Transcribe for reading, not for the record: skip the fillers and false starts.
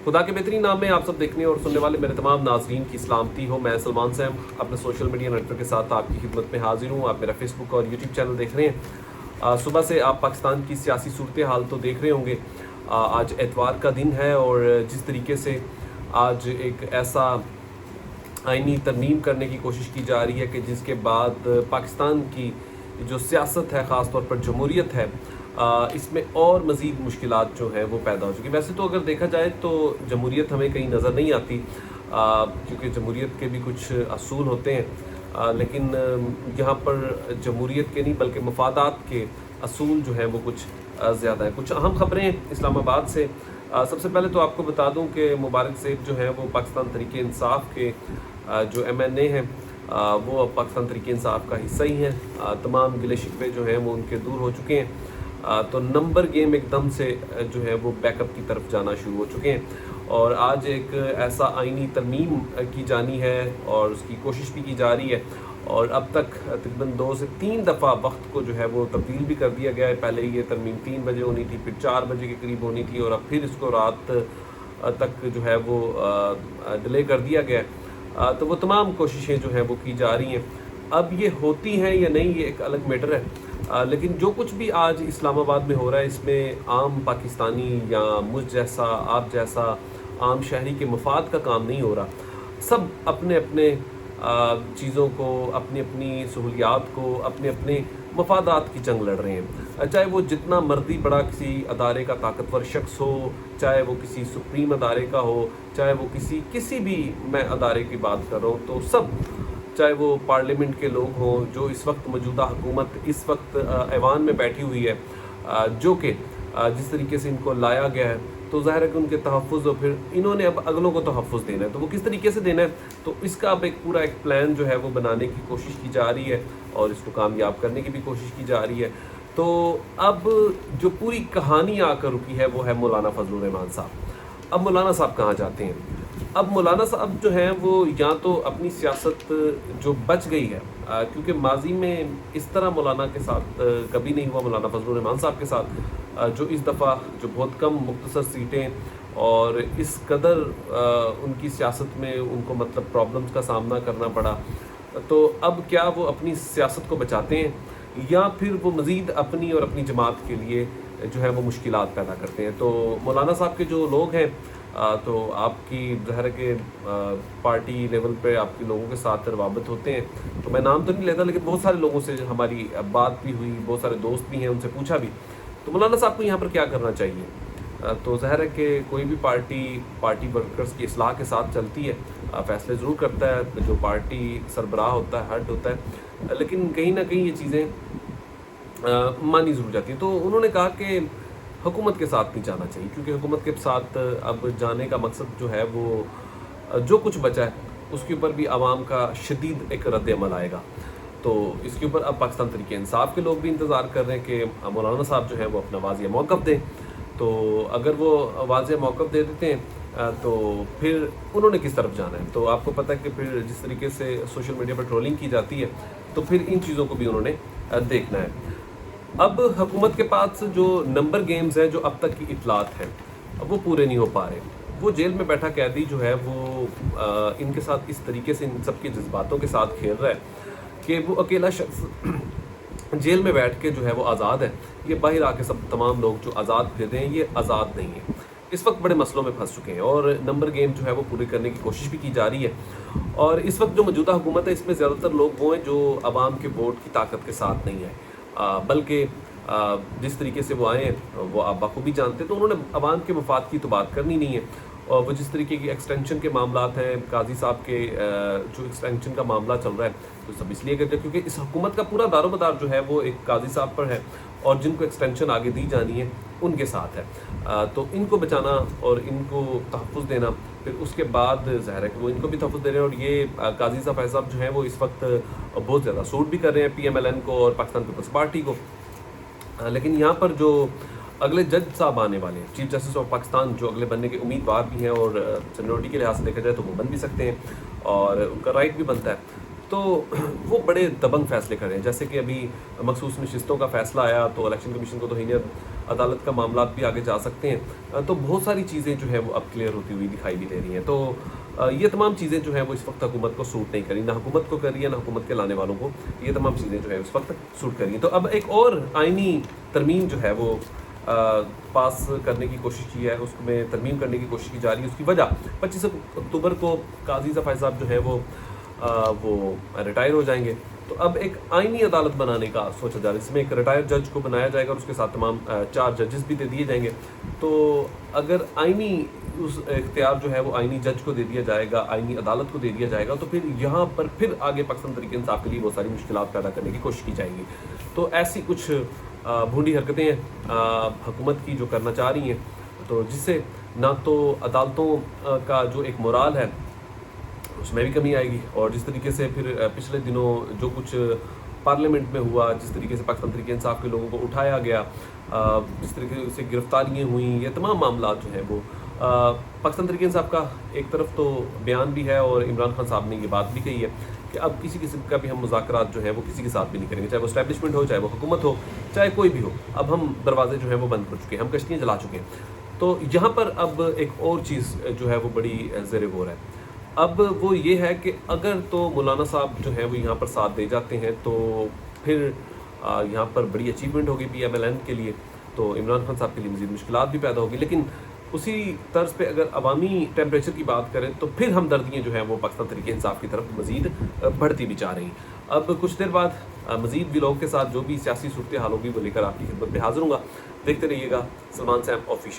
खुदा के बेहतरीन नाम में आप सब देखने और सुनने वाले मेरे तमाम नाजरीन की सलामती हो। मैं सलमान सैम अपने सोशल मीडिया नेटवर्क के साथ आपकी खिदमत में हाजिर हूँ। आप मेरा फेसबुक और यूट्यूब चैनल देख रहे हैं। सुबह से आप पाकिस्तान की सियासी सूरत हाल तो देख रहे होंगे। आज एतवार का दिन है और जिस तरीके से आज एक ऐसा आइनी तरमीम करने की कोशिश की जा रही है कि जिसके बाद पाकिस्तान की जो सियासत है, ख़ास तौर पर जमहूरियत है, इसमें और मज़ीद मुश्किलात जो हैं वो पैदा हो चुकी। वैसे तो अगर देखा जाए तो जमहूरियत हमें कहीं नज़र नहीं आती, क्योंकि जमहूरियत के भी कुछ असूल होते हैं, लेकिन यहाँ पर जमहूरियत के नहीं बल्कि मफादात के असूल जो हैं वो कुछ ज़्यादा है। कुछ अहम ख़बरें इस्लामाबाद से। सबसे पहले तो आपको बता दूं कि मुबारक सेठ जो हैं वो पाकिस्तान तहरीक इंसाफ के जो MNA हैं वो अब पाकिस्तान तहरीक इंसाफ का हिस्सा ही हैं। तमाम गिले शिकवे जो हैं वो उनके दूर हो चुके हैं। तो नंबर गेम एकदम से जो है वो बैकअप की तरफ जाना शुरू हो चुके हैं और आज एक ऐसा आइनी तरमीम की जानी है और उसकी कोशिश भी की जा रही है और अब तक तकरीबन 2 से 3 दफ़ा वक्त को जो है वो तब्दील भी कर दिया गया है। पहले ये तरमीम 3 बजे होनी थी, फिर 4 बजे के करीब होनी थी और अब फिर इसको रात तक जो है वो डिले कर दिया गया है। तो वो तमाम कोशिशें जो हैं वो की जा रही हैं। अब ये होती हैं या नहीं ये एक अलग मैटर है, लेकिन जो कुछ भी आज इस्लामाबाद में हो रहा है इसमें आम पाकिस्तानी या मुझ जैसा, आप जैसा आम शहरी के मफाद का काम नहीं हो रहा। सब अपने अपने चीज़ों को, अपनी अपनी सहूलियात को, अपने अपने मफादात की जंग लड़ रहे हैं। चाहे वो जितना मर्दी बड़ा किसी अदारे का ताकतवर शख्स हो, चाहे वो किसी सुप्रीम अदारे का हो, चाहे वो किसी भी मैं अदारे की बात कर रहा हूँ, तो सब, चाहे वो पार्लियामेंट के लोग हों जो इस वक्त मौजूदा हुकूमत इस वक्त ऐवान में बैठी हुई है, जो कि जिस तरीके से इनको लाया गया है, तो ज़ाहिर है कि उनके तहफ़्फ़ुज़, और फिर इन्होंने अब अगलों को तहफ़्फ़ुज़ देना है, तो वो किस तरीके से देना है, तो इसका अब एक पूरा एक प्लान जो है वो बनाने की कोशिश की जा रही है और इसको कामयाब करने की भी कोशिश की जा रही है। तो अब जो पूरी कहानी आकर रुकी है वो है मौलाना फजलुर रहमान साहब। अब मौलाना साहब कहाँ जाते हैं? अब मौलाना साहब जो हैं वो या तो अपनी सियासत जो बच गई है, क्योंकि माजी में इस तरह मौलाना के साथ कभी नहीं हुआ, मौलाना फजलुर रहमान साहब के साथ, जो इस दफ़ा जो बहुत कम मुख्तसर सीटें और इस कदर उनकी सियासत में उनको मतलब प्रॉब्लम्स का सामना करना पड़ा, तो अब क्या वो अपनी सियासत को बचाते हैं या फिर वो मज़ीद अपनी और अपनी जमात के लिए जो है वो मुश्किलात पैदा करते हैं? तो मौलाना साहब के जो लोग हैं, तो आपकी ज़ाहिर है कि पार्टी लेवल पे आपके लोगों के साथ रवाबत होते हैं, तो मैं नाम तो नहीं लेता, लेकिन बहुत सारे लोगों से हमारी बात भी हुई, बहुत सारे दोस्त भी हैं, उनसे पूछा भी, तो मौलाना साहब को यहाँ पर क्या करना चाहिए? तो ज़ाहिर है कि कोई भी पार्टी वर्कर्स की इस्लाह के साथ चलती है, फ़ैसले ज़रूर करता है जो पार्टी सरबराह होता है, हेड होता है, लेकिन कहीं ना कहीं ये चीज़ें मानी ज़रूर जाती हैं। तो उन्होंने कहा कि हुकूमत के साथ नहीं जाना चाहिए, क्योंकि हुकूमत के साथ अब जाने का मकसद जो है वो जो कुछ बचा है उसके ऊपर भी आवाम का शदीद एक रद्द अमल आएगा। तो इसके ऊपर अब पाकिस्तान तहरीक इंसाफ के लोग भी इंतज़ार कर रहे हैं कि मौलाना साहब जो है वो अपना वाज़िया मौक़िफ़ दें। तो अगर वो वाज़िया मौक़िफ़ दे देते हैं तो फिर उन्होंने किस तरफ जाना है? तो आपको पता है कि फिर जिस तरीके से सोशल मीडिया पर ट्रोलिंग की जाती है, तो फिर इन चीज़ों को भी उन्होंने देखना है। अब हुकूमत के पास जो नंबर गेम्स हैं, जो अब तक की इतलात हैं, अब वो पूरे नहीं हो पा रहे। वो जेल में बैठा कैदी जो है वो इनके साथ इस तरीके से इन सबके जज्बातों के साथ खेल रहा है कि वो अकेला शख्स जेल में बैठ के जो है वो आज़ाद है, ये बाहर आके सब तमाम लोग जो आज़ाद फिर रहे हैं ये आज़ाद नहीं है। इस वक्त बड़े मसलों में फंस चुके हैं और नंबर गेम जो है वो पूरे करने की कोशिश भी की जा रही है। और इस वक्त जो मौजूदा हुकूमत है इसमें ज़्यादातर लोग वो हैं जो आवाम के वोट की ताकत के साथ नहीं है, बल्कि जिस तरीके से वो आए हैं वो आप बखूबी जानते हैं। तो उन्होंने आवाम के मफाद की तो बात करनी नहीं है, और वो जिस तरीके की एक्सटेंशन के मामलात हैं, काजी साहब के जो एक्सटेंशन का मामला चल रहा है, तो सब इसलिए करते हैं क्योंकि इस हुकूमत का पूरा दारोमदार जो है वो एक काजी साहब पर है और जिनको एक्सटेंशन आगे दी जानी है उनके साथ है। तो इनको बचाना और इनको तहफ़्फ़ुज़ देना, फिर उसके बाद ज़ाहिर है कि वो इनको भी तहफ़्फ़ुज़ दे रहे हैं। और ये काजी साहब फैज़ साहब जो हैं वो इस वक्त बहुत ज़्यादा सूट भी कर रहे हैं PMLN को और पाकिस्तान पीपल्स पार्टी को। लेकिन यहाँ पर जो अगले जज साहब आने वाले हैं, चीफ जस्टिस ऑफ पाकिस्तान, जो अगले बनने के उम्मीदवार भी हैं और सीनियरिटी के लिहाज से देखा जाए तो वो बन भी सकते हैं और उनका राइट भी बनता है, تو وہ بڑے دبنگ فیصلے کر رہے ہیں. جیسے کہ ابھی مخصوص نشستوں کا فیصلہ آیا تو الیکشن کمیشن کو توہین عدالت کا معاملات بھی آگے جا سکتے ہیں. تو بہت ساری چیزیں جو ہیں وہ اب کلیئر ہوتی ہوئی دکھائی بھی دے رہی ہیں. تو یہ تمام چیزیں جو ہیں وہ اس وقت حکومت کو سوٹ نہیں کری, نہ حکومت کو کر رہی ہے نہ حکومت کے لانے والوں کو. یہ تمام چیزیں جو ہے اس وقت سوٹ کر رہی ہیں. تو اب ایک اور آئینی ترمیم جو ہے وہ پاس کرنے کی کوشش کی ہے, اس میں ترمیم کرنے کی کوشش کی جا رہی ہے. اس کی وجہ 25 اکتوبر کو قاضی ظفر صاحب جو ہے وہ ریٹائر ہو جائیں گے. تو اب ایک آئینی عدالت بنانے کا سوچا جا رہا ہے. اس میں ایک ریٹائر جج کو بنایا جائے گا اور اس کے ساتھ تمام 4 ججز بھی دے دیے جائیں گے. تو اگر آئینی اس اختیار جو ہے وہ آئینی جج کو دے دیا جائے گا, آئینی عدالت کو دے دیا جائے گا, تو پھر یہاں پر پھر آگے پاکستان تحریک انصاف کے لیے بہت ساری مشکلات پیدا کرنے کی کوشش کی جائے گی. تو ایسی کچھ بھونڈی حرکتیں ہیں حکومت کی جو کرنا چاہ رہی ہیں, تو جس سے نہ تو عدالتوں کا جو ایک مورال ہے اس میں بھی کمی آئے گی, اور جس طریقے سے پھر پچھلے دنوں جو کچھ پارلیمنٹ میں ہوا, جس طریقے سے پاکستان تحریک انصاف کے لوگوں کو اٹھایا گیا, جس طریقے سے گرفتاریاں ہوئیں, یہ تمام معاملات جو ہیں وہ پاکستان تحریک انصاف کا ایک طرف تو بیان بھی ہے اور عمران خان صاحب نے یہ بات بھی کہی ہے کہ اب کسی قسم کا بھی ہم مذاکرات جو ہیں وہ کسی کے ساتھ بھی نہیں کریں گے, چاہے وہ اسٹیبلشمنٹ ہو, چاہے وہ حکومت ہو, چاہے کوئی بھی ہو. اب ہم دروازے جو ہیں وہ بند کر چکے ہیں, ہم کشتیاں جلا چکے ہیں. تو یہاں پر اب ایک اور چیز جو ہے وہ بڑی زیر غور ہے. اب وہ یہ ہے کہ اگر تو مولانا صاحب جو ہیں وہ یہاں پر ساتھ دے جاتے ہیں تو پھر یہاں پر بڑی اچیومنٹ ہوگی PMLN کے لیے, تو عمران خان صاحب کے لیے مزید مشکلات بھی پیدا ہوگی. لیکن اسی طرز پہ اگر عوامی ٹیمپریچر کی بات کریں تو پھر ہمدردیاں جو ہیں وہ پاکستان تحریک انصاف کی طرف مزید بڑھتی بھی جا رہی ہیں. اب کچھ دیر بعد مزید ولاگ کے ساتھ جو بھی سیاسی صورتحال ہوگی وہ لے کر آپ کی خدمت میں حاضر ہوں گا. دیکھتے رہیے گا سلمان سیم آفیشیل.